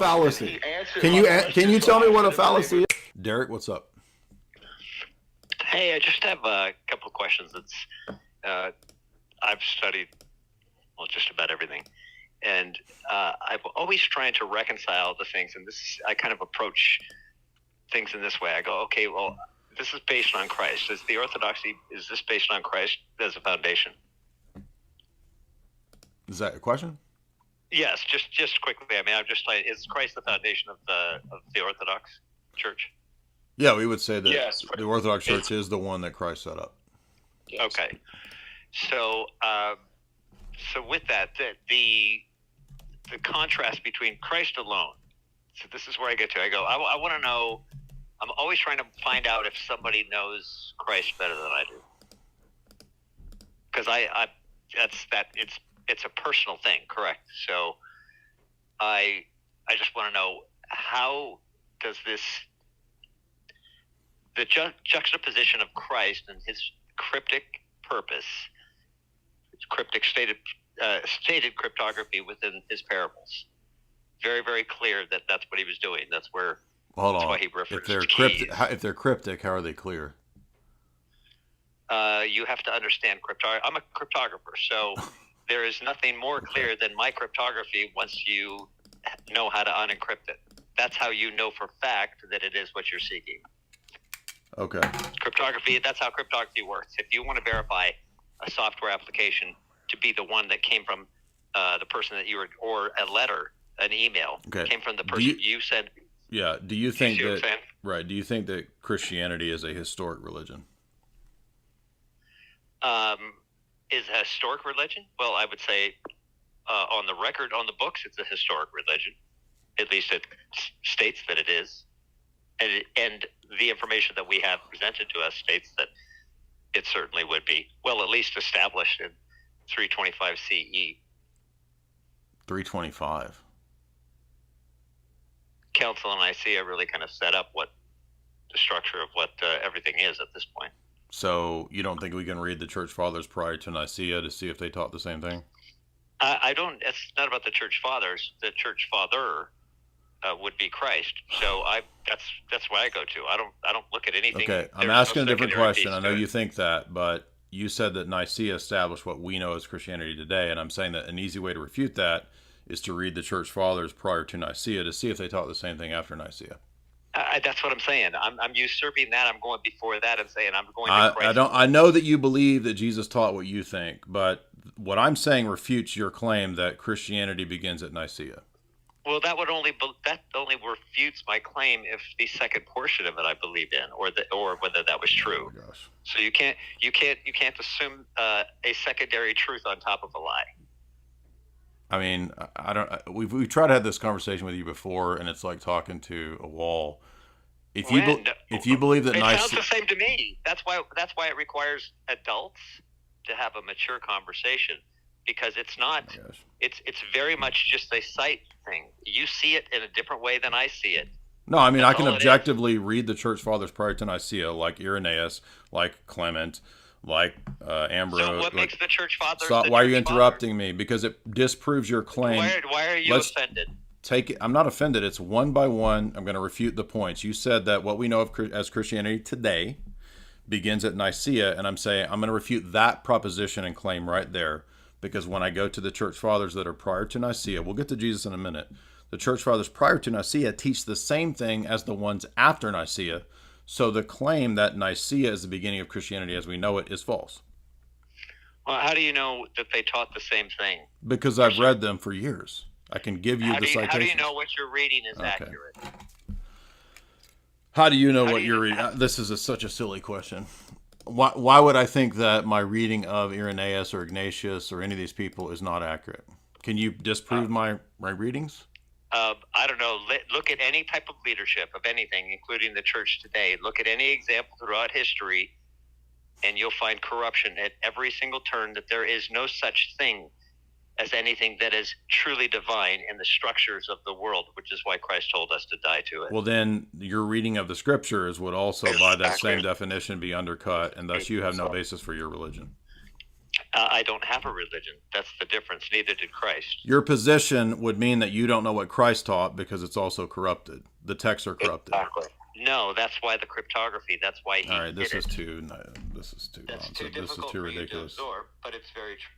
Fallacy. Can you tell me what a fallacy is? Derek, what's up? Hey, I just have a couple of questions. I've studied just about everything, and I'm always trying to reconcile the things. And I kind of approach things in this way. I go, okay, well, this is based on Christ. Is this based on Christ as a foundation? Is that a question? Yes, just quickly. I mean, I'm just like, is Christ the foundation of the Orthodox Church? Yeah, we would say that yes, the Orthodox Church is the one that Christ set up. Yes. Okay, so with that, the contrast between Christ alone. So this is where I get to. I go, I want to know. I'm always trying to find out if somebody knows Christ better than I do, because it's a personal thing, correct? So I just want to know, how does the juxtaposition of Christ and his cryptic purpose, cryptic stated cryptography within his parables, very, very clear that that's what he was doing. That's why he referenced if they're cryptic, how are they clear? You have to understand cryptography. I'm a cryptographer, so there is nothing more clear than my cryptography once you know how to unencrypt it. That's how you know for fact that it is what you're seeking. Okay. Cryptography, that's how cryptography works. If you want to verify a software application to be the one that came from the person that or a letter, an email, came from the person you sent. Yeah. Do you think do you think that Christianity is a historic religion? Is a historic religion? Well, I would say on the record, on the books, it's a historic religion. At least it states that it is. And the information that we have presented to us states that it certainly would be. Well, at least established in 325 CE. 325. Council and Nicaea really kind of set up what the structure of what everything is at this point. So you don't think we can read the Church Fathers prior to Nicaea to see if they taught the same thing? I don't. It's not about the Church Fathers. The Church Father would be Christ. So that's where I go to. I don't look at anything. Okay, I'm asking a different question. I know you think that, but you said that Nicaea established what we know as Christianity today, and I'm saying that an easy way to refute that is to read the Church Fathers prior to Nicaea to see if they taught the same thing after Nicaea. That's what I'm saying. I'm usurping that. I'm going before that and saying I'm going to Christ. I know that you believe that Jesus taught what you think, but what I'm saying refutes your claim that Christianity begins at Nicaea. Well, that only refutes my claim if the second portion of it I believe in, or whether that was true. Oh, gosh. So you can't assume a secondary truth on top of a lie. I mean, I don't. We've tried to have this conversation with you before, and it's like talking to a wall. If you believe that it sounds the same to me. That's why it requires adults to have a mature conversation, because it's not. Oh, it's very much just a sight thing. You see it in a different way than I see it. No, I mean, I can objectively read the Church Fathers prior to Nicaea, like Irenaeus, like Clement, like Ambrose. So what makes the Church Fathers? Why are you interrupting me? Because it disproves your claim. Why are you offended? Take it. I'm not offended. It's one by one. I'm going to refute the points. You said that what we know of as Christianity today begins at Nicaea, and I'm saying I'm going to refute that proposition and claim right there, because when I go to the Church Fathers that are prior to Nicaea, we'll get to Jesus in a minute. The Church Fathers prior to Nicaea teach the same thing as the ones after Nicaea. So the claim that Nicaea is the beginning of Christianity as we know it is false. Well, how do you know that they taught the same thing? Because I've read them for years. I can give you the citations. How do you know what you're reading is accurate? How do you know what you're reading? This is such a silly question. Why would I think that my reading of Irenaeus or Ignatius or any of these people is not accurate? Can you disprove my readings? I don't know. Look at any type of leadership of anything, including the church today. Look at any example throughout history, and you'll find corruption at every single turn, that there is no such thing as anything that is truly divine in the structures of the world, which is why Christ told us to die to it. Well, then your reading of the scriptures would also, by that same definition, be undercut, and thus you have no basis for your religion. I don't have a religion. That's the difference. Neither did Christ. Your position would mean that you don't know what Christ taught because it's also corrupted. The texts are corrupted. Exactly. No, that's why the cryptography. That's why he. All right, this did is it. too. This is too. That's nonsense. too This is difficult too for you to ridiculous. absorb, but it's very true.